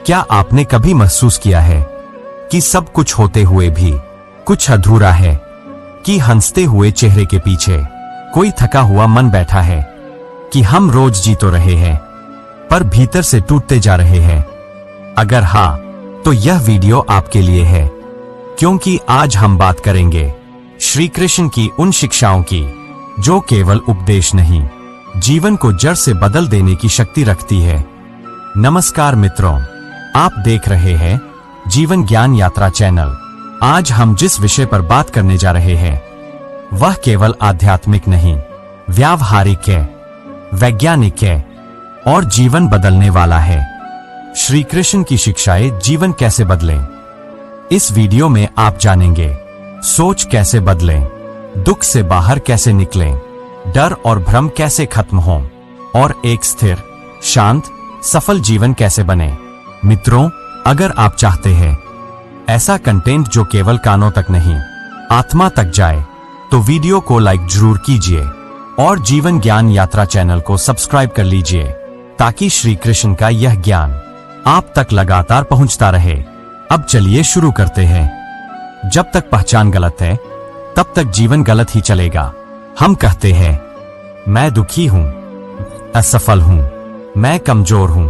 क्या आपने कभी महसूस किया है कि सब कुछ होते हुए भी कुछ अधूरा है, कि हंसते हुए चेहरे के पीछे कोई थका हुआ मन बैठा है, कि हम रोज जी तो रहे हैं पर भीतर से टूटते जा रहे हैं? अगर हाँ, तो यह वीडियो आपके लिए है, क्योंकि आज हम बात करेंगे श्री कृष्ण की उन शिक्षाओं की जो केवल उपदेश नहीं, जीवन को जड़ से बदल देने की शक्ति रखती है। नमस्कार मित्रों, आप देख रहे हैं जीवन ज्ञान यात्रा चैनल। आज हम जिस विषय पर बात करने जा रहे हैं वह केवल आध्यात्मिक नहीं, व्यावहारिक है, वैज्ञानिक है और जीवन बदलने वाला है। श्री कृष्ण की शिक्षाएं जीवन कैसे बदलें। इस वीडियो में आप जानेंगे सोच कैसे बदलें, दुख से बाहर कैसे निकलें, डर और भ्रम कैसे खत्म हों और एक स्थिर, शांत, सफल जीवन कैसे बने। मित्रों, अगर आप चाहते हैं ऐसा कंटेंट जो केवल कानों तक नहीं, आत्मा तक जाए, तो वीडियो को लाइक जरूर कीजिए और जीवन ज्ञान यात्रा चैनल को सब्सक्राइब कर लीजिए, ताकि श्री कृष्ण का यह ज्ञान आप तक लगातार पहुंचता रहे। अब चलिए शुरू करते हैं। जब तक पहचान गलत है तब तक जीवन गलत ही चलेगा। हम कहते हैं मैं दुखी हूं, असफल हूं, मैं कमजोर हूं,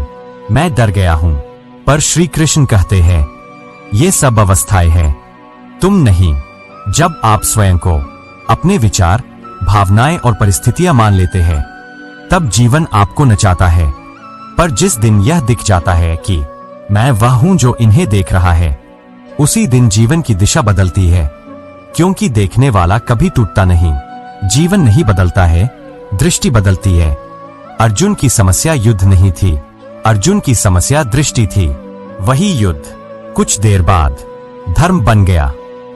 मैं डर गया हूं, पर श्री कृष्ण कहते हैं ये सब अवस्थाएं हैं, तुम नहीं। जब आप स्वयं को, अपने विचार, भावनाएं और परिस्थितियां मान लेते हैं तब जीवन आपको नचाता है। पर जिस दिन यह दिख जाता है कि मैं वह हूं जो इन्हें देख रहा है, उसी दिन जीवन की दिशा बदलती है, क्योंकि देखने वाला कभी टूटता नहीं। जीवन नहीं बदलता है, दृष्टि बदलती है। अर्जुन की समस्या युद्ध नहीं थी, अर्जुन की समस्या दृष्टि थी। वही युद्ध कुछ देर बाद धर्म बन गया,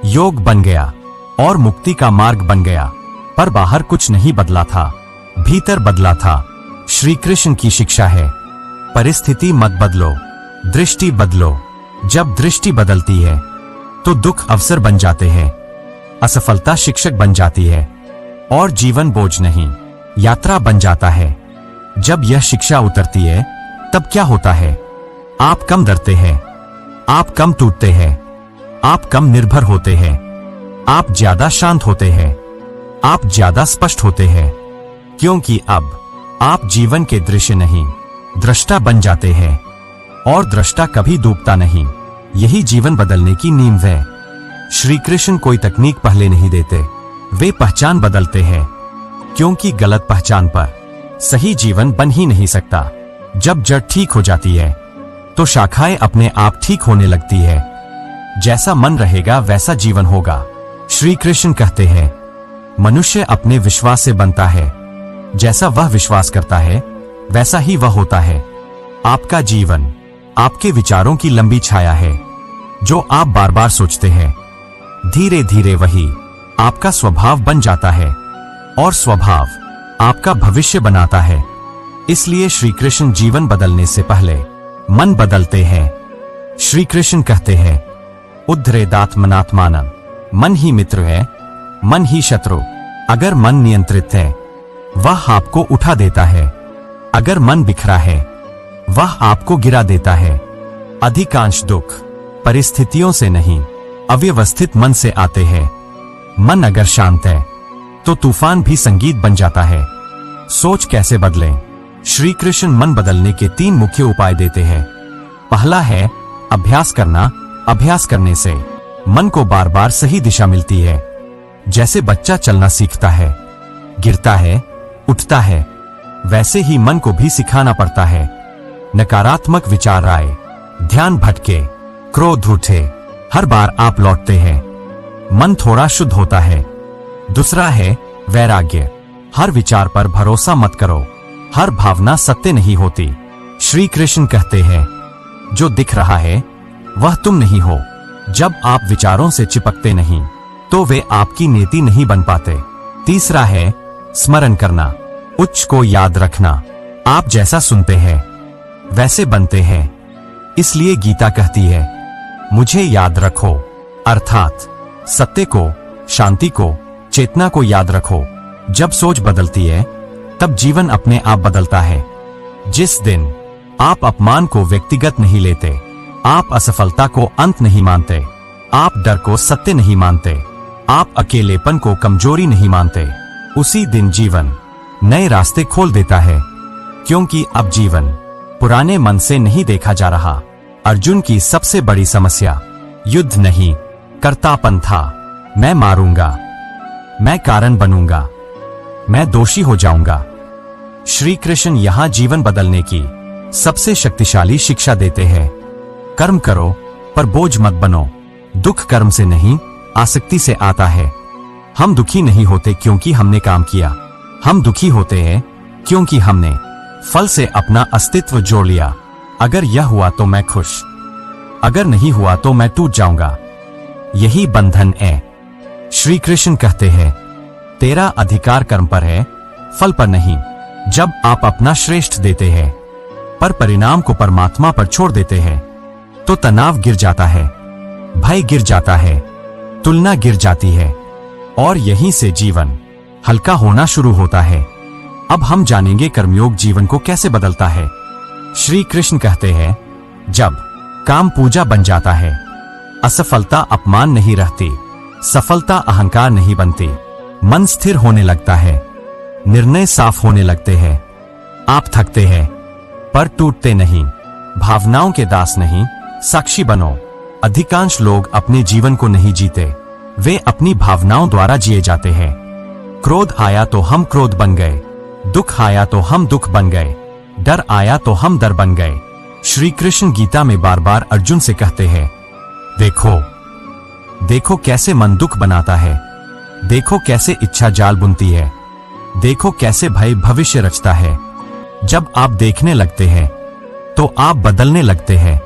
योग बन गया और मुक्ति का मार्ग बन गया। पर बाहर कुछ नहीं बदला था, भीतर बदला था। श्री कृष्ण की शिक्षा है, परिस्थिति मत बदलो, दृष्टि बदलो। जब दृष्टि बदलती है तो दुख अवसर बन जाते हैं, असफलता शिक्षक बन जाती है और जीवन बोझ नहीं, यात्रा बन जाता है। जब यह शिक्षा उतरती है तब क्या होता है? आप कम डरते हैं, आप कम टूटते हैं, आप कम निर्भर होते हैं, आप ज्यादा शांत होते हैं, आप ज्यादा स्पष्ट होते हैं, क्योंकि अब आप जीवन के दृश्य नहीं, दृष्टा बन जाते हैं और दृष्टा कभी डूबता नहीं। यही जीवन बदलने की नींव है। श्री कृष्ण कोई तकनीक पहले नहीं देते, वे पहचान बदलते हैं, क्योंकि गलत पहचान पर सही जीवन बन ही नहीं सकता। जब जड़ ठीक हो जाती है तो शाखाएं अपने आप ठीक होने लगती है। जैसा मन रहेगा वैसा जीवन होगा। श्री कृष्ण कहते हैं मनुष्य अपने विश्वास से बनता है, जैसा वह विश्वास करता है वैसा ही वह होता है। आपका जीवन आपके विचारों की लंबी छाया है, जो आप बार बार सोचते हैं। धीरे धीरे वही आपका स्वभाव बन जाता है और स्वभाव आपका भविष्य बनाता है। इसलिए श्री कृष्ण जीवन बदलने से पहले मन बदलते हैं। श्री कृष्ण कहते हैं उद्धरेदात्मनात्मानं, मन ही मित्र है, मन ही शत्रु। अगर मन नियंत्रित है वह आपको उठा देता है, अगर मन बिखरा है वह आपको गिरा देता है। अधिकांश दुख परिस्थितियों से नहीं, अव्यवस्थित मन से आते हैं। मन अगर शांत है तो तूफान भी संगीत बन जाता है। सोच कैसे बदलें? श्री कृष्ण मन बदलने के 3 मुख्य उपाय देते हैं। पहला है अभ्यास करना। अभ्यास करने से मन को बार बार सही दिशा मिलती है। जैसे बच्चा चलना सीखता है, गिरता है, उठता है, वैसे ही मन को भी सिखाना पड़ता है। नकारात्मक विचार आए, ध्यान भटके, क्रोध उठे, हर बार आप लौटते हैं, मन थोड़ा शुद्ध होता है। दूसरा है वैराग्य। हर विचार पर भरोसा मत करो, हर भावना सत्य नहीं होती। श्री कृष्ण कहते हैं जो दिख रहा है वह तुम नहीं हो। जब आप विचारों से चिपकते नहीं तो वे आपकी नीति नहीं बन पाते। तीसरा है स्मरण करना, उच्च को याद रखना। आप जैसा सुनते हैं वैसे बनते हैं। इसलिए गीता कहती है मुझे याद रखो, अर्थात सत्य को, शांति को, चेतना को याद रखो। जब सोच बदलती है तब जीवन अपने आप बदलता है। जिस दिन आप अपमान को व्यक्तिगत नहीं लेते, आप असफलता को अंत नहीं मानते, आप डर को सत्य नहीं मानते, आप अकेलेपन को कमजोरी नहीं मानते। उसी दिन जीवन नए रास्ते खोल देता है, क्योंकि अब जीवन पुराने मन से नहीं देखा जा रहा। अर्जुन की सबसे बड़ी समस्या युद्ध नहीं, कर्तापन था। मैं मारूंगा, मैं कारण बनूंगा, मैं दोषी हो जाऊंगा। श्री कृष्ण यहां जीवन बदलने की सबसे शक्तिशाली शिक्षा देते हैं। कर्म करो पर बोझ मत बनो। दुख कर्म से नहीं, आसक्ति से आता है। हम दुखी नहीं होते क्योंकि हमने काम किया, हम दुखी होते हैं क्योंकि हमने फल से अपना अस्तित्व जोड़ लिया। अगर यह हुआ तो मैं खुश, अगर नहीं हुआ तो मैं टूट जाऊंगा। यही बंधन है। श्री कृष्ण कहते हैं, तेरा अधिकार कर्म पर है, फल पर नहीं। जब आप अपना श्रेष्ठ देते हैं पर परिणाम को परमात्मा पर छोड़ देते हैं तो तनाव गिर जाता है, भय गिर जाता है, तुलना गिर जाती है और यहीं से जीवन हल्का होना शुरू होता है। अब हम जानेंगे कर्मयोग जीवन को कैसे बदलता है। श्री कृष्ण कहते हैं, जब काम पूजा बन जाता है, असफलता अपमान नहीं रहती, सफलता अहंकार नहीं बनती। मन स्थिर होने लगता है, निर्णय साफ होने लगते हैं। आप थकते हैं पर टूटते नहीं, भावनाओं के दास नहीं, साक्षी बनो। अधिकांश लोग अपने जीवन को नहीं जीते, वे अपनी भावनाओं द्वारा जिए जाते हैं। क्रोध आया तो हम क्रोध बन गए, दुख आया तो हम दुख बन गए, डर आया तो हम डर बन गए। श्री कृष्ण गीता में बार बार अर्जुन से कहते हैं, देखो देखो कैसे मन दुख बनाता है, देखो कैसे इच्छा जाल बुनती है, देखो कैसे भय भविष्य रचता है। जब आप देखने लगते हैं तो आप बदलने लगते हैं।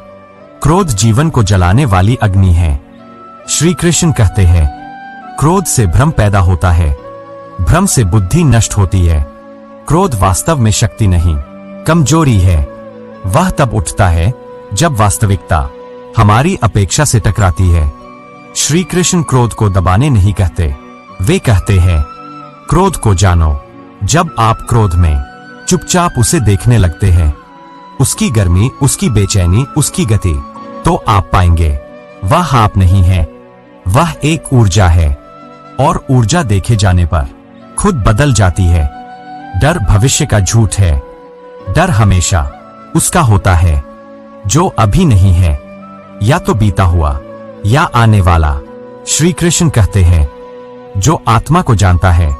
क्रोध जीवन को जलाने वाली अग्नि है। श्री कृष्ण कहते हैं, क्रोध से भ्रम पैदा होता है, भ्रम से बुद्धि नष्ट होती है। क्रोध वास्तव में शक्ति नहीं, कमजोरी है। वह तब उठता है जब वास्तविकता हमारी अपेक्षा से टकराती है। श्री कृष्ण क्रोध को दबाने नहीं कहते, वे कहते हैं, क्रोध को जानो। जब आप क्रोध में चुपचाप उसे देखने लगते हैं, उसकी गर्मी, उसकी बेचैनी, उसकी गति, तो आप पाएंगे वह आप नहीं है, वह एक ऊर्जा है और ऊर्जा देखे जाने पर खुद बदल जाती है। डर भविष्य का झूठ है, डर हमेशा उसका होता है जो अभी नहीं है, या तो बीता हुआ या आने वाला। श्री कृष्ण कहते हैं, जो आत्मा को जानता है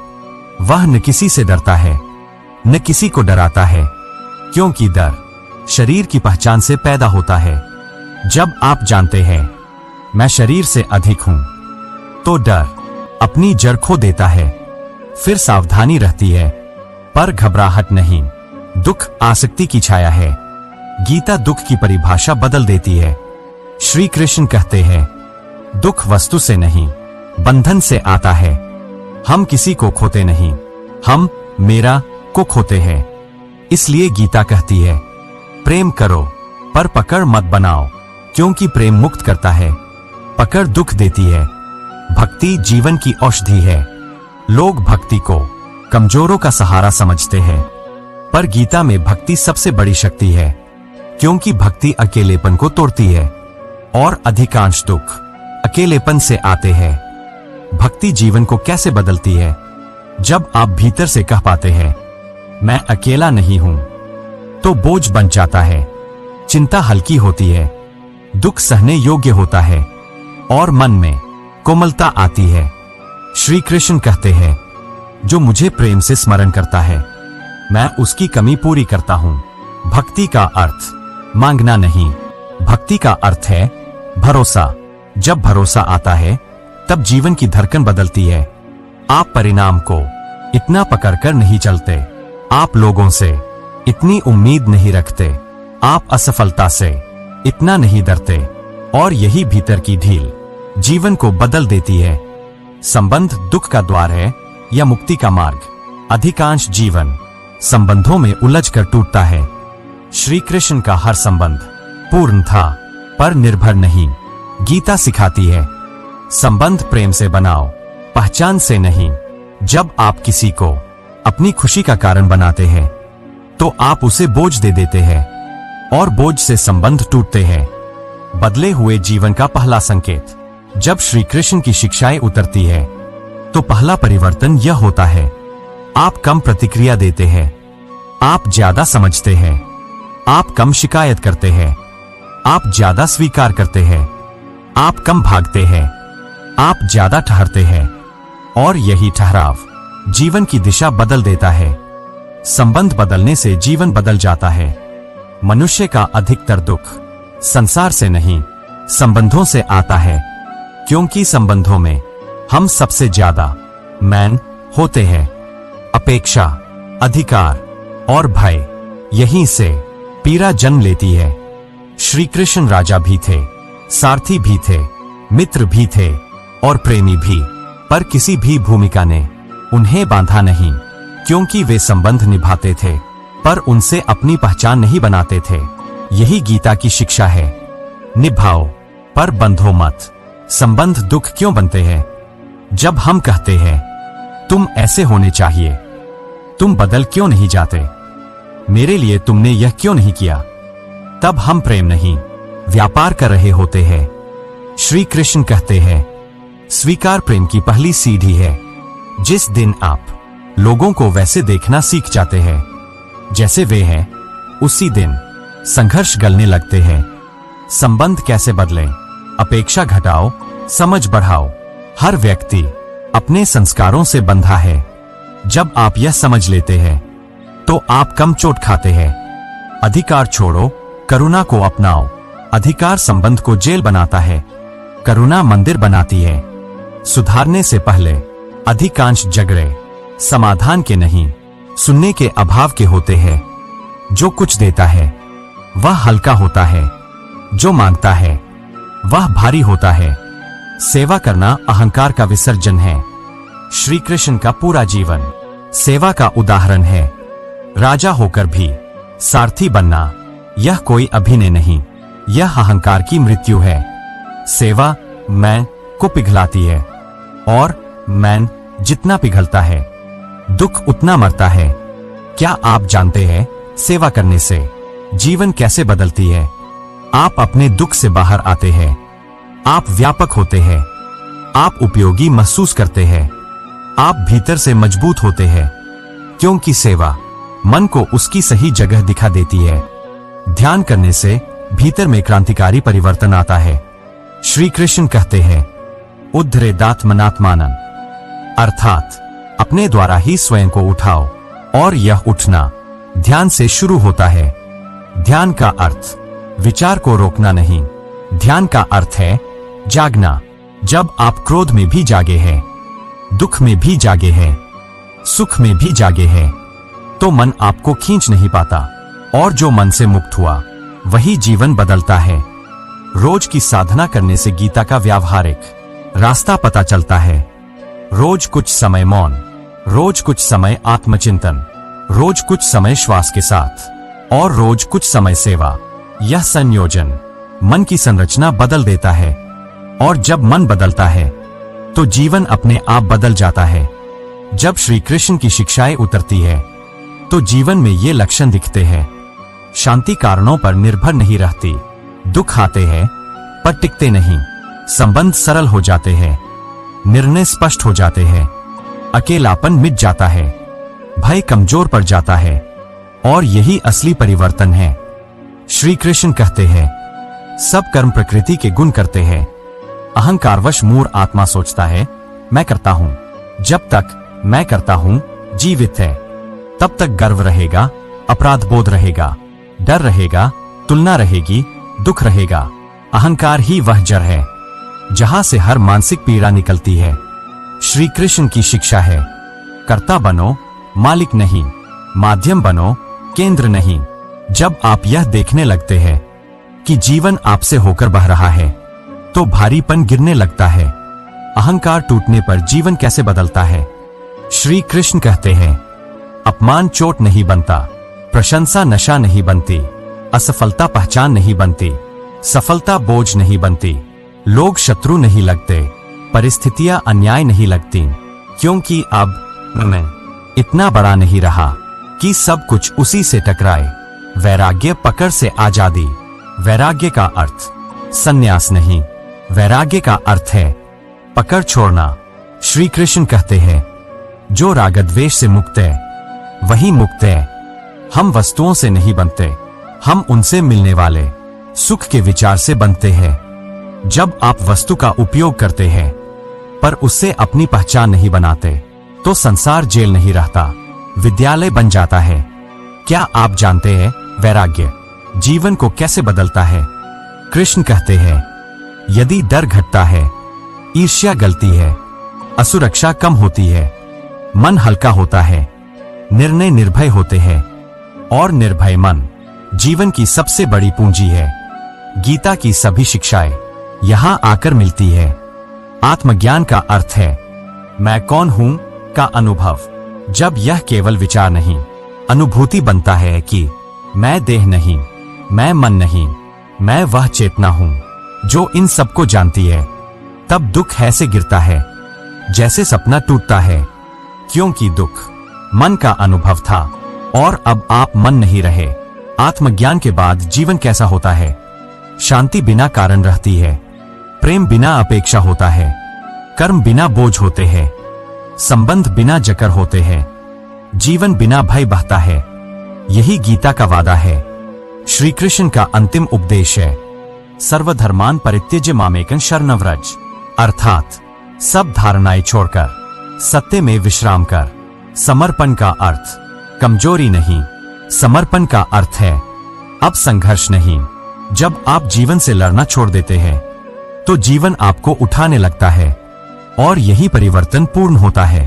वह न किसी से डरता है न किसी को डराता है, क्योंकि डर शरीर की पहचान से पैदा होता है। जब आप जानते हैं मैं शरीर से अधिक हूं तो डर अपनी जड़ खो देता है। फिर सावधानी रहती है पर घबराहट नहीं। दुख आसक्ति की छाया है। गीता दुख की परिभाषा बदल देती है। श्री कृष्ण कहते हैं, दुख वस्तु से नहीं बंधन से आता है। हम किसी को खोते नहीं, हम मेरा को खोते हैं। इसलिए गीता कहती है, प्रेम करो पर पकड़ मत बनाओ, क्योंकि प्रेम मुक्त करता है, पकड़ दुख देती है। भक्ति जीवन की औषधि है। लोग भक्ति को कमजोरों का सहारा समझते हैं, पर गीता में भक्ति सबसे बड़ी शक्ति है, क्योंकि भक्ति अकेलेपन को तोड़ती है और अधिकांश दुख अकेलेपन से आते हैं। भक्ति जीवन को कैसे बदलती है? जब आप भीतर से कह पाते हैं, मैं अकेला नहीं हूं, तो बोझ बन जाता है, चिंता हल्की होती है, दुख सहने योग्य होता है और मन में कोमलता आती है। श्री कृष्ण कहते हैं, जो मुझे प्रेम से स्मरण करता है मैं उसकी कमी पूरी करता हूं। भक्ति का अर्थ मांगना नहीं, भक्ति का अर्थ है भरोसा। जब भरोसा आता है तब जीवन की धड़कन बदलती है। आप परिणाम को इतना पकड़कर नहीं चलते, आप लोगों से इतनी उम्मीद नहीं रखते, आप असफलता से इतना नहीं डरते, और यही भीतर की ढील जीवन को बदल देती है। संबंध दुख का द्वार है या मुक्ति का मार्ग? अधिकांश जीवन संबंधों में उलझ कर टूटता है। श्री कृष्ण का हर संबंध पूर्ण था पर निर्भर नहीं। गीता सिखाती है, संबंध प्रेम से बनाओ, पहचान से नहीं। जब आप किसी को अपनी खुशी का कारण बनाते हैं तो आप उसे बोझ दे देते हैं और बोझ से संबंध टूटते हैं। बदले हुए जीवन का पहला संकेत। जब श्री कृष्ण की शिक्षाएं उतरती है तो पहला परिवर्तन यह होता है, आप कम प्रतिक्रिया देते हैं, आप ज्यादा समझते हैं, आप कम शिकायत करते हैं, आप ज्यादा स्वीकार करते हैं, आप कम भागते हैं, आप ज्यादा ठहरते हैं। और यही ठहराव जीवन की दिशा बदल देता है। संबंध बदलने से जीवन बदल जाता है। मनुष्य का अधिकतर दुख संसार से नहीं, संबंधों से आता है, क्योंकि संबंधों में हम सबसे ज्यादा मैन होते हैं। अपेक्षा, अधिकार और भय, यहीं से पीड़ा जन्म लेती है। श्री कृष्ण राजा भी थे, सारथी भी थे, मित्र भी थे और प्रेमी भी, पर किसी भी भूमिका ने उन्हें बांधा नहीं, क्योंकि वे संबंध निभाते थे पर उनसे अपनी पहचान नहीं बनाते थे। यही गीता की शिक्षा है, निभाओ पर बंधो मत। संबंध दुख क्यों बनते हैं? जब हम कहते हैं तुम ऐसे होने चाहिए, तुम बदल क्यों नहीं जाते, मेरे लिए तुमने यह क्यों नहीं किया, तब हम प्रेम नहीं व्यापार कर रहे होते हैं। श्री कृष्ण कहते हैं, स्वीकार प्रेम की पहली सीढ़ी है। जिस दिन आप लोगों को वैसे देखना सीख जाते हैं जैसे वे हैं, उसी दिन संघर्ष गलने लगते हैं। संबंध कैसे बदलें? अपेक्षा घटाओ, समझ बढ़ाओ। हर व्यक्ति अपने संस्कारों से बंधा है। जब आप यह समझ लेते हैं तो आप कम चोट खाते हैं। अधिकार छोड़ो, करुणा को अपनाओ। अधिकार संबंध को जेल बनाता है, करुणा मंदिर बनाती है। सुधारने से पहले अधिकांश झगड़े समाधान के नहीं, सुनने के अभाव के होते हैं। जो कुछ देता है वह हल्का होता है, जो मांगता है वह भारी होता है। सेवा करना अहंकार का विसर्जन है। श्री कृष्ण का पूरा जीवन सेवा का उदाहरण है। राजा होकर भी सारथी बनना यह कोई अभिनय नहीं, यह अहंकार की मृत्यु है। सेवा मैं को पिघलाती है और मैं जितना पिघलता है दुख उतना मरता है। क्या आप जानते हैं सेवा करने से जीवन कैसे बदलती है? आप अपने दुख से बाहर आते हैं, आप व्यापक होते हैं, आप उपयोगी महसूस करते हैं, आप भीतर से मजबूत होते हैं, क्योंकि सेवा मन को उसकी सही जगह दिखा देती है। ध्यान करने से भीतर में क्रांतिकारी परिवर्तन आता है। श्री कृष्ण कहते हैं, उद्धरेदात्मनात्मानं, अर्थात अपने द्वारा ही स्वयं को उठाओ। और यह उठना ध्यान से शुरू होता है। ध्यान का अर्थ विचार को रोकना नहीं, ध्यान का अर्थ है जागना। जब आप क्रोध में भी जागे हैं, दुख में भी जागे हैं, सुख में भी जागे हैं, तो मन आपको खींच नहीं पाता। और जो मन से मुक्त हुआ वही जीवन बदलता है। रोज की साधना करने से गीता का व्यावहारिक रास्ता पता चलता है। रोज कुछ समय मौन, रोज कुछ समय आत्मचिंतन, रोज कुछ समय श्वास के साथ और रोज कुछ समय सेवा। यह संयोजन मन की संरचना बदल देता है। और जब मन बदलता है तो जीवन अपने आप बदल जाता है। जब श्री कृष्ण की शिक्षाएं उतरती है तो जीवन में ये लक्षण दिखते हैं। शांति कारणों पर निर्भर नहीं रहती, दुख आते हैं पर टिकते नहीं, संबंध सरल हो जाते हैं, निर्णय स्पष्ट हो जाते हैं, अकेलापन मिट जाता है, भय कमजोर पड़ जाता है। और यही असली परिवर्तन है। श्री कृष्ण कहते हैं, सब कर्म प्रकृति के गुण करते हैं। अहंकारवश मूढ़ आत्मा सोचता है मैं करता हूं। जब तक मैं करता हूं जीवित है, तब तक गर्व रहेगा, अपराध बोध रहेगा, डर रहेगा, तुलना रहेगी, दुख रहेगा। अहंकार ही वह जड़ है जहां से हर मानसिक पीड़ा निकलती है। श्री कृष्ण की शिक्षा है, कर्ता बनो, मालिक नहीं, माध्यम बनो, केंद्र नहीं। जब आप यह देखने लगते हैं कि जीवन आपसे होकर बह रहा है तो भारीपन गिरने लगता है। अहंकार टूटने पर जीवन कैसे बदलता है? श्री कृष्ण कहते हैं, अपमान चोट नहीं बनता, प्रशंसा नशा नहीं बनती, असफलता पहचान नहीं बनती, सफलता बोझ नहीं बनती, लोग शत्रु नहीं लगते, परिस्थितियां अन्याय नहीं लगती, क्योंकि अब मैं इतना बड़ा नहीं रहा कि सब कुछ उसी से टकराए। वैराग्य पकड़ से आजादी। वैराग्य का अर्थ संन्यास नहीं। वैराग्य का अर्थ है पकड़ छोड़ना। श्री कृष्ण कहते हैं, जो रागद्वेष से मुक्त है वही मुक्त है। हम वस्तुओं से नहीं बनते, हम उनसे मिलने वाले सुख के विचार से बनते हैं। जब आप वस्तु का उपयोग करते हैं पर उससे अपनी पहचान नहीं बनाते, तो संसार जेल नहीं रहता, विद्यालय बन जाता है। क्या आप जानते हैं वैराग्य जीवन को कैसे बदलता है? कृष्ण कहते हैं, यदि डर घटता है, ईर्ष्या गलती है, असुरक्षा कम होती है, मन हल्का होता है, निर्णय निर्भय होते हैं, और निर्भय मन जीवन की सबसे बड़ी पूंजी है। गीता की सभी शिक्षाएं यहां आकर मिलती है। आत्मज्ञान का अर्थ है मैं कौन हूं का अनुभव। जब यह केवल विचार नहीं, अनुभूति बनता है कि मैं देह नहीं, मैं मन नहीं, मैं वह चेतना हूं जो इन सबको जानती है, तब दुख ऐसे गिरता है जैसे सपना टूटता है। क्योंकि दुख मन का अनुभव था और अब आप मन नहीं रहे। आत्मज्ञान के बाद जीवन कैसा होता है? शांति बिना कारण रहती है, प्रेम बिना अपेक्षा होता है, कर्म बिना बोझ होते हैं, संबंध बिना जकर होते हैं, जीवन बिना भय बहता है। यही गीता का वादा है। श्री कृष्ण का अंतिम उपदेश है, सर्वधर्मान परित्यज्य मामेकं शरणं व्रज, अर्थात सब धारणाएं छोड़कर सत्य में विश्राम कर। समर्पण का अर्थ कमजोरी नहीं, समर्पण का अर्थ है अब संघर्ष नहीं। जब आप जीवन से लड़ना छोड़ देते हैं तो जीवन आपको उठाने लगता है और यही परिवर्तन पूर्ण होता है।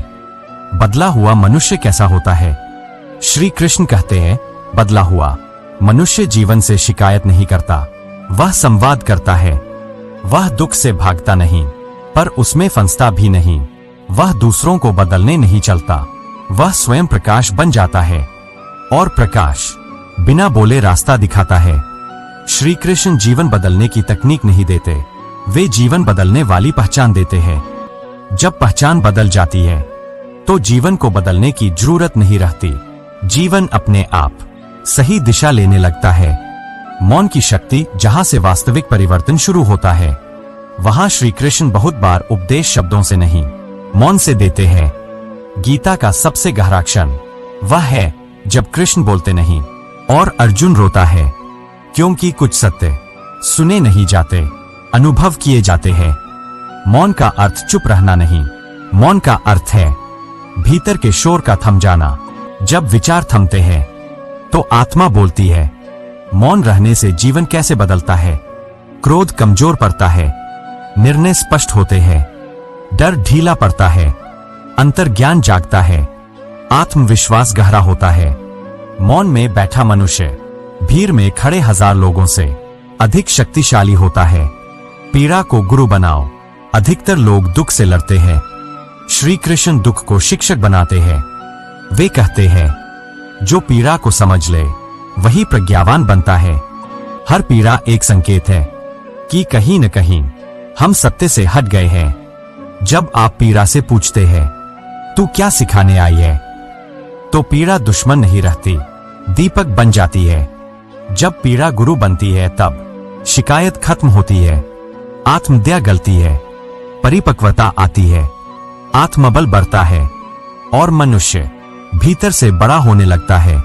बदला हुआ मनुष्य कैसा होता है? श्री कृष्ण कहते हैं, बदला हुआ मनुष्य जीवन से शिकायत नहीं करता, वह संवाद करता है। वह दुख से भागता नहीं पर उसमें फंसता भी नहीं। वह दूसरों को बदलने नहीं चलता, वह स्वयं प्रकाश बन जाता है और प्रकाश बिना बोले रास्ता दिखाता है। श्री कृष्ण जीवन बदलने की तकनीक नहीं देते, वे जीवन बदलने वाली पहचान देते हैं। जब पहचान बदल जाती है तो जीवन को बदलने की जरूरत नहीं रहती, जीवन अपने आप सही दिशा लेने लगता है। मौन की शक्ति जहां से वास्तविक परिवर्तन शुरू होता है, वहां श्री कृष्ण बहुत बार उपदेश शब्दों से नहीं, मौन से देते हैं। गीता का सबसे गहरा क्षण वह है जब कृष्ण बोलते नहीं और अर्जुन रोता है, क्योंकि कुछ सत्य सुने नहीं जाते, अनुभव किए जाते हैं। मौन का अर्थ चुप रहना नहीं, मौन का अर्थ है भीतर के शोर का थम जाना। जब विचार थमते हैं तो आत्मा बोलती है। मौन रहने से जीवन कैसे बदलता है? क्रोध कमजोर पड़ता है, निर्णय स्पष्ट होते हैं, डर ढीला पड़ता है, अंतर्ज्ञान जागता है, आत्मविश्वास गहरा होता है। मौन में बैठा मनुष्य भीड़ में खड़े 1000 लोगों से अधिक शक्तिशाली होता है। पीड़ा को गुरु बनाओ। अधिकतर लोग दुख से लड़ते हैं, श्री कृष्ण दुख को शिक्षक बनाते हैं। वे कहते हैं, जो पीड़ा को समझ ले वही प्रज्ञावान बनता है। हर पीड़ा एक संकेत है कि कहीं न कहीं हम सत्य से हट गए हैं। जब आप पीड़ा से पूछते हैं तू क्या सिखाने आई है, तो पीड़ा दुश्मन नहीं रहती, दीपक बन जाती है। जब पीड़ा गुरु बनती है तब शिकायत खत्म होती है, आत्मदया गलती है, परिपक्वता आती है, आत्मबल बढ़ता है और मनुष्य भीतर से बड़ा होने लगता है।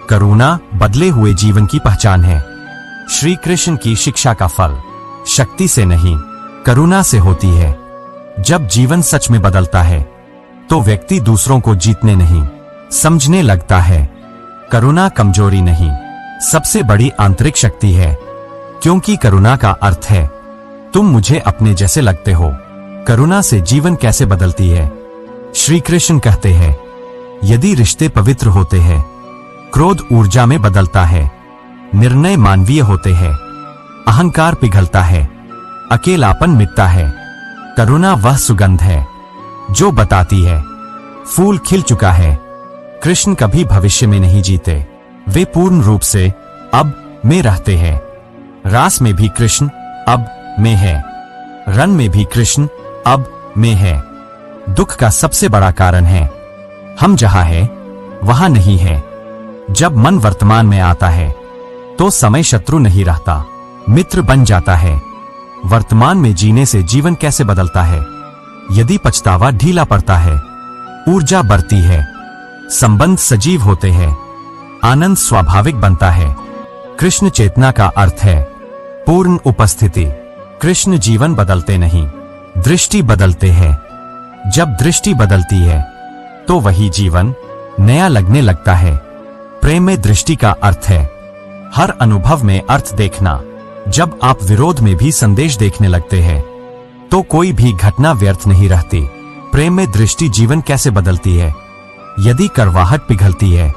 करुणा बदले हुए जीवन की पहचान है। श्री कृष्ण की शिक्षा का फल शक्ति से नहीं, करुणा से होती है। जब जीवन सच में बदलता है तो व्यक्ति दूसरों को जीतने नहीं, समझने लगता है। करुणा कमजोरी नहीं, सबसे बड़ी आंतरिक शक्ति है, क्योंकि करुणा का अर्थ है तुम मुझे अपने जैसे लगते हो। करुणा से जीवन कैसे बदलती है? श्री कृष्ण कहते हैं, यदि रिश्ते पवित्र होते हैं, क्रोध ऊर्जा में बदलता है, निर्णय मानवीय होते हैं, अहंकार पिघलता है, अकेलापन मिटता है। करुणा वह सुगंध है जो बताती है फूल खिल चुका है। कृष्ण कभी भविष्य में नहीं जीते, वे पूर्ण रूप से अब में रहते हैं। रास में भी कृष्ण अब में है, रन में भी कृष्ण अब में है। दुख का सबसे बड़ा कारण है हम जहां है वहां नहीं है। जब मन वर्तमान में आता है तो समय शत्रु नहीं रहता, मित्र बन जाता है। वर्तमान में जीने से जीवन कैसे बदलता है। यदि पछतावा ढीला पड़ता है, ऊर्जा बढ़ती है, संबंध सजीव होते हैं, आनंद स्वाभाविक बनता है। कृष्ण चेतना का अर्थ है पूर्ण उपस्थिति। कृष्ण जीवन बदलते नहीं, दृष्टि बदलते हैं। जब दृष्टि बदलती है तो वही जीवन नया लगने लगता है। प्रेम में दृष्टि का अर्थ है हर अनुभव में अर्थ देखना। जब आप विरोध में भी संदेश देखने लगते हैं तो कोई भी घटना व्यर्थ नहीं रहती। प्रेम में दृष्टि जीवन कैसे बदलती है। यदि कड़वाहट पिघलती है,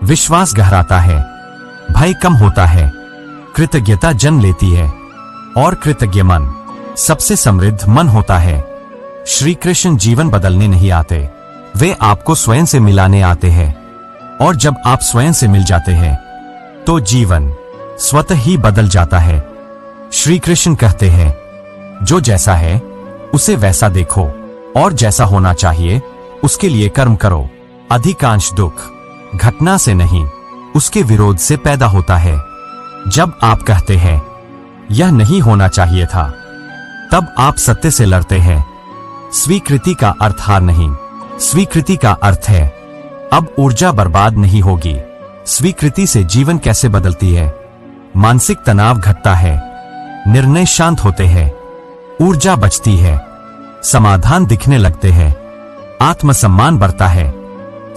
विश्वास गहराता है, भय कम होता है, कृतज्ञता जन्म लेती है और कृतज्ञ मन सबसे समृद्ध मन होता है। श्री कृष्ण जीवन बदलने नहीं आते, वे आपको स्वयं से मिलाने आते हैं। और जब आप स्वयं से मिल जाते हैं तो जीवन स्वतः ही बदल जाता है। श्री कृष्ण कहते हैं जो जैसा है उसे वैसा देखो और जैसा होना चाहिए उसके लिए कर्म करो। अधिकांश दुख घटना से नहीं, उसके विरोध से पैदा होता है। जब आप कहते हैं यह नहीं होना चाहिए था, तब आप सत्य से लड़ते हैं। स्वीकृति का अर्थ हार नहीं, स्वीकृति का अर्थ है अब ऊर्जा बर्बाद नहीं होगी। स्वीकृति से जीवन कैसे बदलती है। मानसिक तनाव घटता है, निर्णय शांत होते हैं, ऊर्जा बचती है, समाधान दिखने लगते हैं, आत्मसम्मान बढ़ता है।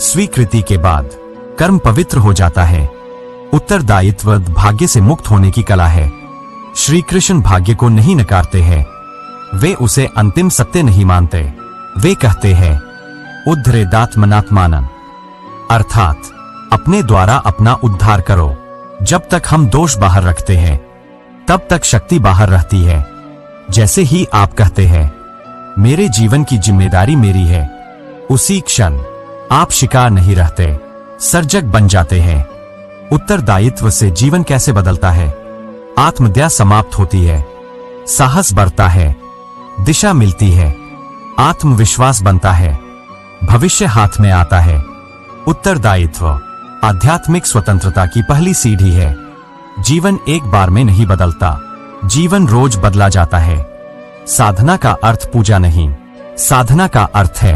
स्वीकृति के बाद कर्म पवित्र हो जाता है। उत्तरदायित्व भाग्य से मुक्त होने की कला है। श्री कृष्ण भाग्य को नहीं नकारते हैं, वे उसे अंतिम सत्य नहीं मानते। वे कहते हैं उद्धरेदात्मनात्मानं, अर्थात अपने द्वारा अपना उद्धार करो। जब तक हम दोष बाहर रखते हैं तब तक शक्ति बाहर रहती है। जैसे ही आप कहते हैं मेरे जीवन की जिम्मेदारी मेरी है, उसी क्षण आप शिकार नहीं रहते, सर्जक बन जाते हैं। उत्तरदायित्व से जीवन कैसे बदलता है। आत्मदया समाप्त होती है, साहस बढ़ता है, दिशा मिलती है, आत्मविश्वास बनता है, भविष्य हाथ में आता है। उत्तरदायित्व आध्यात्मिक स्वतंत्रता की पहली सीढ़ी है। जीवन एक बार में नहीं बदलता, जीवन रोज बदला जाता है। साधना का अर्थ पूजा नहीं, साधना का अर्थ है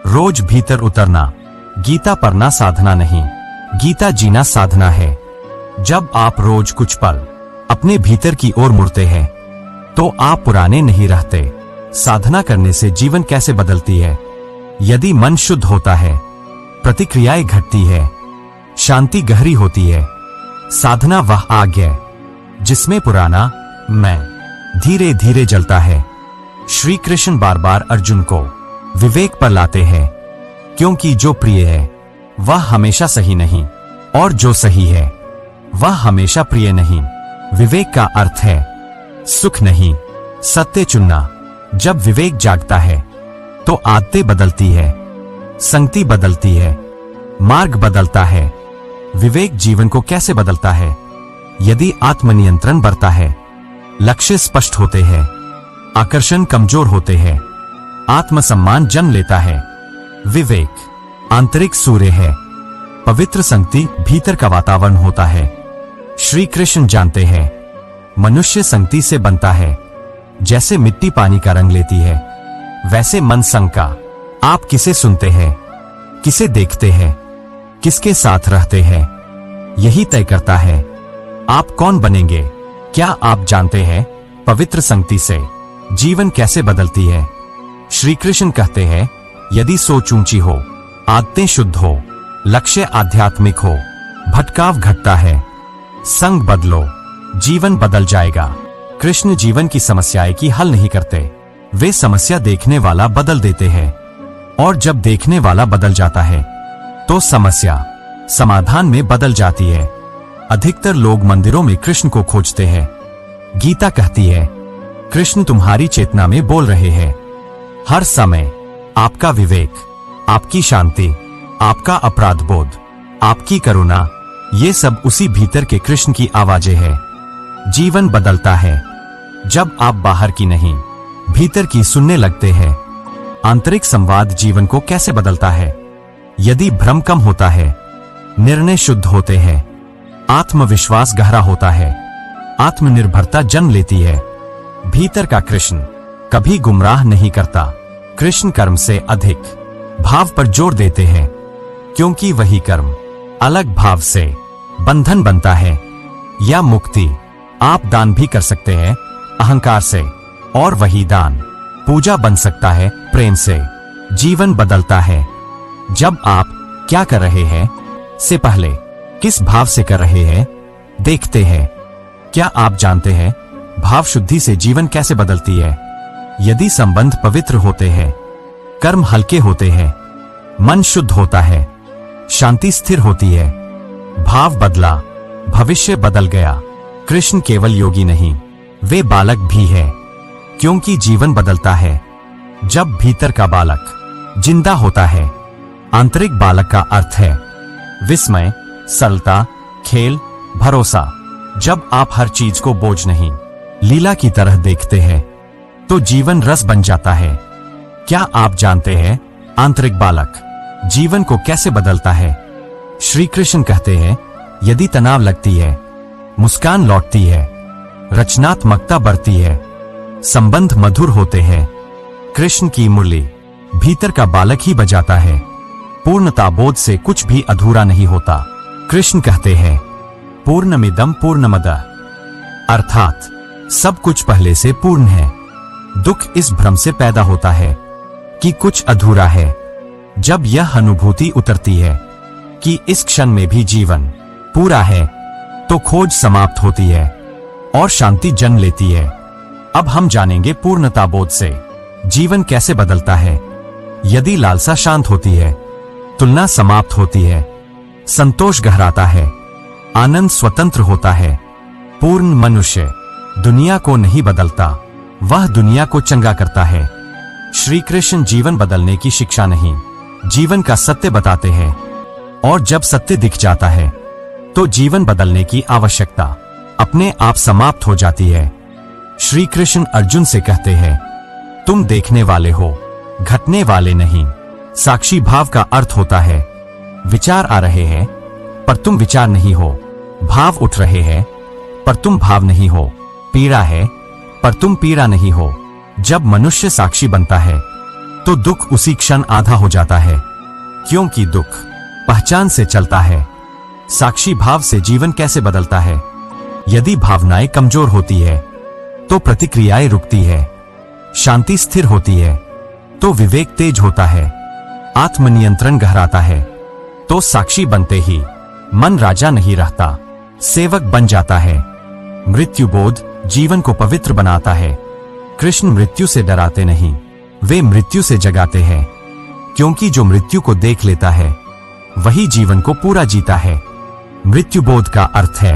रोज भीतर उतरना। गीता पढ़ना साधना नहीं, गीता जीना साधना है। जब आप रोज कुछ पल अपने भीतर की ओर मुड़ते हैं तो आप पुराने नहीं रहते। साधना करने से जीवन कैसे बदलती है। यदि मन शुद्ध होता है, प्रतिक्रियाएं घटती है, शांति गहरी होती है। साधना वह आग है जिसमें पुराना मैं धीरे धीरे जलता है। श्री कृष्ण बार बार अर्जुन को विवेक पर लाते हैं, क्योंकि जो प्रिय है वह हमेशा सही नहीं और जो सही है वह हमेशा प्रिय नहीं। विवेक का अर्थ है सुख नहीं, सत्य चुनना। जब विवेक जागता है तो आदतें बदलती है, संगति बदलती है, मार्ग बदलता है। विवेक जीवन को कैसे बदलता है। यदि आत्मनियंत्रण बढ़ता है, लक्ष्य स्पष्ट होते हैं, आकर्षण कमजोर होते हैं, आत्मसम्मान जन्म लेता है। विवेक आंतरिक सूर्य है, पवित्र संगति भीतर का वातावरण होता है। श्री कृष्ण जानते हैं मनुष्य संगति से बनता है। जैसे मिट्टी पानी का रंग लेती है, वैसे मन संग का। आप किसे सुनते हैं, किसे देखते हैं, किसके साथ रहते हैं, यही तय करता है आप कौन बनेंगे। क्या आप जानते हैं पवित्र संगति से जीवन कैसे बदलती है। श्री कृष्ण कहते हैं यदि सोच ऊंची हो, आदतें शुद्ध हो, लक्ष्य आध्यात्मिक हो, भटकाव घटता है, संग बदलो, जीवन बदल जाएगा। कृष्ण जीवन की समस्याएं की हल नहीं करते, वे समस्या देखने वाला बदल देते हैं। और जब देखने वाला बदल जाता है तो समस्या समाधान में बदल जाती है। अधिकतर लोग मंदिरों में कृष्ण को खोजते हैं। गीता कहती है कृष्ण तुम्हारी चेतना में बोल रहे हैं। हर समय आपका विवेक, आपकी शांति, आपका अपराध बोध, आपकी करुणा, ये सब उसी भीतर के कृष्ण की आवाजें हैं। जीवन बदलता है जब आप बाहर की नहीं, भीतर की सुनने लगते हैं। आंतरिक संवाद जीवन को कैसे बदलता है। यदि भ्रम कम होता है, निर्णय शुद्ध होते हैं, आत्मविश्वास गहरा होता है, आत्मनिर्भरता जन्म लेती है, भीतर का कृष्ण कभी गुमराह नहीं करता। कृष्ण कर्म से अधिक भाव पर जोर देते हैं, क्योंकि वही कर्म अलग भाव से बंधन बनता है या मुक्ति। आप दान भी कर सकते हैं अहंकार से, और वही दान पूजा बन सकता है प्रेम से। जीवन बदलता है जब आप क्या कर रहे हैं से पहले किस भाव से कर रहे हैं देखते हैं। क्या आप जानते हैं भाव शुद्धि से जीवन कैसे बदलती है? यदि संबंध पवित्र होते हैं, कर्म हल्के होते हैं, मन शुद्ध होता है, शांति स्थिर होती है, भाव बदला, भविष्य बदल गया। कृष्ण केवल योगी नहीं, वे बालक भी है, क्योंकि जीवन बदलता है जब भीतर का बालक जिंदा होता है। आंतरिक बालक का अर्थ है विस्मय, सरलता, खेल, भरोसा। जब आप हर चीज को बोझ नहीं, लीला की तरह देखते हैं, तो जीवन रस बन जाता है। क्या आप जानते हैं आंतरिक बालक जीवन को कैसे बदलता है? श्री कृष्ण कहते हैं, यदि तनाव लगती है, मुस्कान लौटती है, रचनात्मकता बढ़ती है, संबंध मधुर होते हैं। कृष्ण की मुरली भीतर का बालक ही बजाता है। पूर्णता बोध से कुछ भी अधूरा नहीं होता। कृष्ण कहते हैं, पूर्णमिदं पूर्णमदः, अर्थात सब कुछ पहले से पूर्ण है। दुख इस भ्रम से पैदा होता है कि कुछ अधूरा है। जब यह अनुभूति उतरती है कि इस क्षण में भी जीवन पूरा है, तो खोज समाप्त होती है और शांति जन्म लेती है। अब हम जानेंगे पूर्णता बोध से जीवन कैसे बदलता है। यदि लालसा शांत होती है, तुलना समाप्त होती है, संतोष गहराता है, आनंद स्वतंत्र होता है। पूर्ण मनुष्य दुनिया को नहीं बदलता, वह दुनिया को चंगा करता है। श्री कृष्ण जीवन बदलने की शिक्षा नहीं, जीवन का सत्य बताते हैं, और जब सत्य दिख जाता है तो जीवन बदलने की आवश्यकता अपने आप समाप्त हो जाती है। श्री कृष्ण अर्जुन से कहते हैं, तुम देखने वाले हो, घटने वाले नहीं। साक्षी भाव का अर्थ होता है विचार आ रहे हैं पर तुम विचार नहीं हो, भाव उठ रहे हैं पर तुम भाव नहीं हो, पीड़ा है पर तुम पीड़ा नहीं हो। जब मनुष्य साक्षी बनता है तो दुख उसी क्षण आधा हो जाता है, क्योंकि दुख पहचान से चलता है। साक्षी भाव से जीवन कैसे बदलता है? यदि भावनाएं कमजोर होती है तो प्रतिक्रियाएं रुकती है, शांति स्थिर होती है तो विवेक तेज होता है, आत्मनियंत्रण गहराता है तो साक्षी बनते ही मन राजा नहीं रहता, सेवक बन जाता है। मृत्यु बोध जीवन को पवित्र बनाता है। कृष्ण मृत्यु से डराते नहीं, वे मृत्यु से जगाते हैं, क्योंकि जो मृत्यु को देख लेता है वही जीवन को पूरा जीता है। मृत्यु बोध का अर्थ है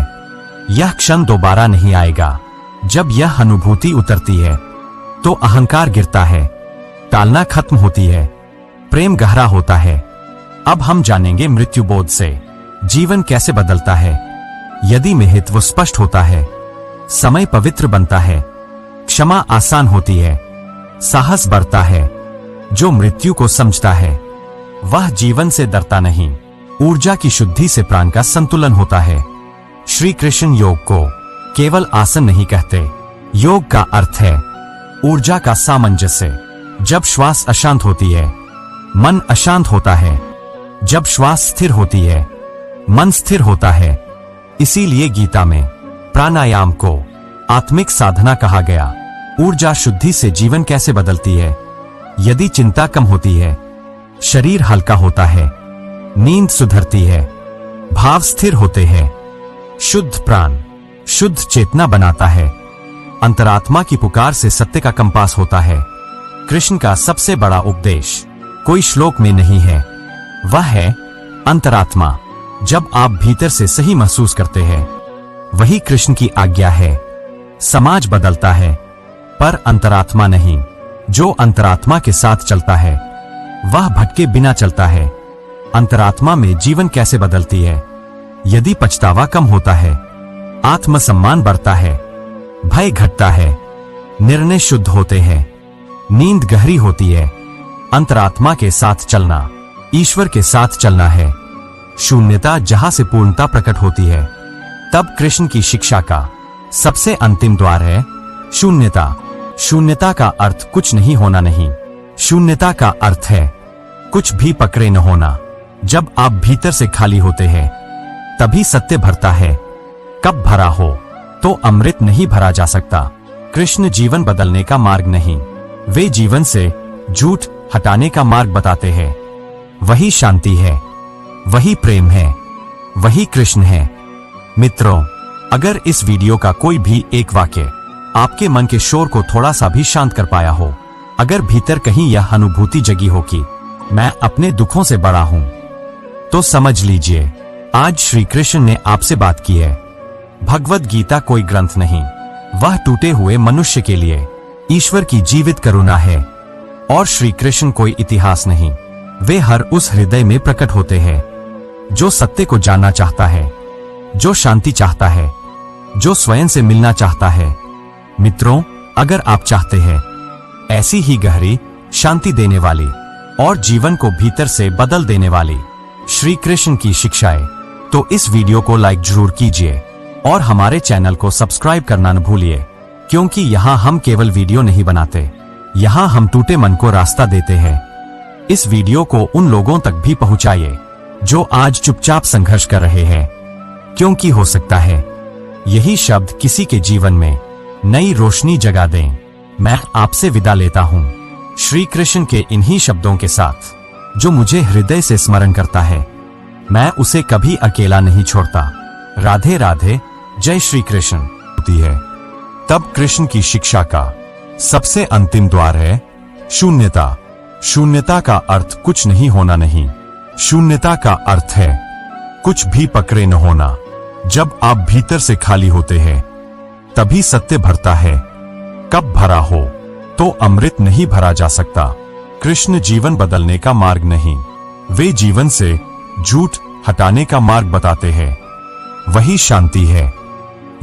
यह क्षण दोबारा नहीं आएगा। जब यह अनुभूति उतरती है तो अहंकार गिरता है, टालना खत्म होती है, प्रेम गहरा होता है। अब हम जानेंगे मृत्यु बोध से जीवन कैसे बदलता है। यदि महत्व स्पष्ट होता है, समय पवित्र बनता है, क्षमा आसान होती है, साहस बढ़ता है। जो मृत्यु को समझता है वह जीवन से डरता नहीं। ऊर्जा की शुद्धि से प्राण का संतुलन होता है। श्री कृष्ण योग को केवल आसन नहीं कहते, योग का अर्थ है ऊर्जा का सामंजस्य। जब श्वास अशांत होती है, मन अशांत होता है। जब श्वास स्थिर होती है, मन स्थिर होता है। इसीलिए गीता में प्राणायाम को आत्मिक साधना कहा गया। ऊर्जा शुद्धि से जीवन कैसे बदलती है? यदि चिंता कम होती है, शरीर हल्का होता है, नींद सुधरती है, भाव स्थिर होते हैं। शुद्ध प्राण शुद्ध चेतना बनाता है। अंतरात्मा की पुकार से सत्य का कंपास होता है। कृष्ण का सबसे बड़ा उपदेश कोई श्लोक में नहीं है, वह है अंतरात्मा। जब आप भीतर से सही महसूस करते हैं, वही कृष्ण की आज्ञा है। समाज बदलता है पर अंतरात्मा नहीं। जो अंतरात्मा के साथ चलता है वह भटके बिना चलता है। अंतरात्मा में जीवन कैसे बदलती है? यदि पछतावा कम होता है, आत्मसम्मान बढ़ता है, भय घटता है, निर्णय शुद्ध होते हैं, नींद गहरी होती है। अंतरात्मा के साथ चलना ईश्वर के साथ चलना है। शून्यता जहां से पूर्णता प्रकट होती है। तब कृष्ण की शिक्षा का सबसे अंतिम द्वार है शून्यता। शून्यता का अर्थ कुछ नहीं होना नहीं। शून्यता का अर्थ है कुछ भी पकड़े न होना। जब आप भीतर से खाली होते हैं तभी सत्य भरता है। कब भरा हो तो अमृत नहीं भरा जा सकता। कृष्ण जीवन बदलने का मार्ग नहीं, वे जीवन से झूठ हटाने का मार्ग बताते हैं। वही शांति है, वही प्रेम है, वही कृष्ण है। मित्रों, अगर इस वीडियो का कोई भी एक वाक्य आपके मन के शोर को थोड़ा सा भी शांत कर पाया हो, अगर भीतर कहीं यह अनुभूति जगी हो कि मैं अपने दुखों से बड़ा हूं, तो समझ लीजिए आज श्री कृष्ण ने आपसे बात की है। भगवत गीता कोई ग्रंथ नहीं, वह टूटे हुए मनुष्य के लिए ईश्वर की जीवित करुणा है। और श्री कृष्ण कोई इतिहास नहीं, वे हर उस हृदय में प्रकट होते हैं जो सत्य को जानना चाहता है, जो शांति चाहता है, जो स्वयं से मिलना चाहता है। मित्रों, अगर आप चाहते हैं ऐसी ही गहरी शांति देने वाली और जीवन को भीतर से बदल देने वाली श्री कृष्ण की शिक्षाएं, तो इस वीडियो को लाइक जरूर कीजिए और हमारे चैनल को सब्सक्राइब करना न भूलिए, क्योंकि यहाँ हम केवल वीडियो नहीं बनाते, यहाँ हम टूटे मन को रास्ता देते हैं। इस वीडियो को उन लोगों तक भी पहुंचाइए जो आज चुपचाप संघर्ष कर रहे हैं, क्योंकि हो सकता है यही शब्द किसी के जीवन में नई रोशनी जगा दें। मैं आपसे विदा लेता हूं श्री कृष्ण के इन्हीं शब्दों के साथ, जो मुझे हृदय से स्मरण करता है मैं उसे कभी अकेला नहीं छोड़ता। राधे राधे, जय श्री कृष्ण। होती है तब कृष्ण की शिक्षा का सबसे अंतिम द्वार है शून्यता। शून्यता का अर्थ कुछ नहीं होना नहीं। शून्यता का अर्थ है कुछ भी पकड़े न होना। जब आप भीतर से खाली होते हैं तभी सत्य भरता है। कब भरा हो तो अमृत नहीं भरा जा सकता। कृष्ण जीवन बदलने का मार्ग नहीं, वे जीवन से झूठ हटाने का मार्ग बताते हैं। वही शांति है,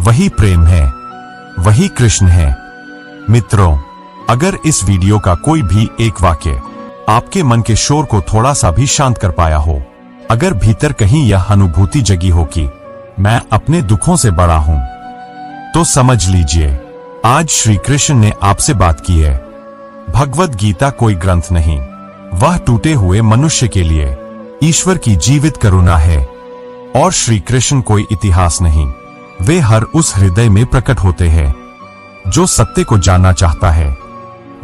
वही प्रेम है, वही कृष्ण है। मित्रों, अगर इस वीडियो का कोई भी एक वाक्य आपके मन के शोर को थोड़ा सा भी शांत कर पाया हो, अगर भीतर कहीं यह अनुभूति जगी हो कि मैं अपने दुखों से बड़ा हूं, तो समझ लीजिए आज श्री कृष्ण ने आपसे बात की है। भगवत गीता कोई ग्रंथ नहीं, वह टूटे हुए मनुष्य के लिए ईश्वर की जीवित करुणा है। और श्री कृष्ण कोई इतिहास नहीं, वे हर उस हृदय में प्रकट होते हैं जो सत्य को जानना चाहता है,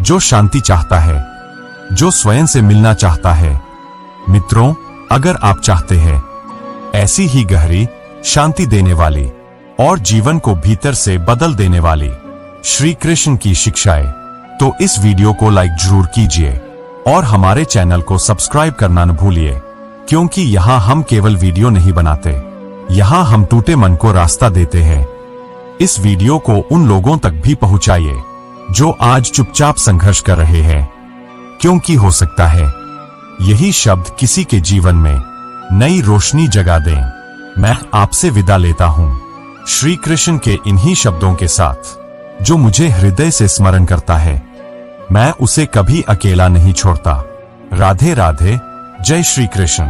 जो शांति चाहता है, जो स्वयं से मिलना चाहता है। मित्रों, अगर आप चाहते हैं ऐसी ही गहरी शांति देने वाली और जीवन को भीतर से बदल देने वाली श्री कृष्ण की शिक्षाएं, तो इस वीडियो को लाइक जरूर कीजिए और हमारे चैनल को सब्सक्राइब करना न भूलिए, क्योंकि यहाँ हम केवल वीडियो नहीं बनाते, यहाँ हम टूटे मन को रास्ता देते हैं। इस वीडियो को उन लोगों तक भी पहुंचाइए जो आज चुपचाप संघर्ष कर रहे हैं, क्योंकि हो सकता है यही शब्द किसी के जीवन में नई रोशनी जगा दें। मैं आपसे विदा लेता हूं श्री कृष्ण के इन्हीं शब्दों के साथ, जो मुझे हृदय से स्मरण करता है मैं उसे कभी अकेला नहीं छोड़ता। राधे राधे, जय श्री कृष्ण।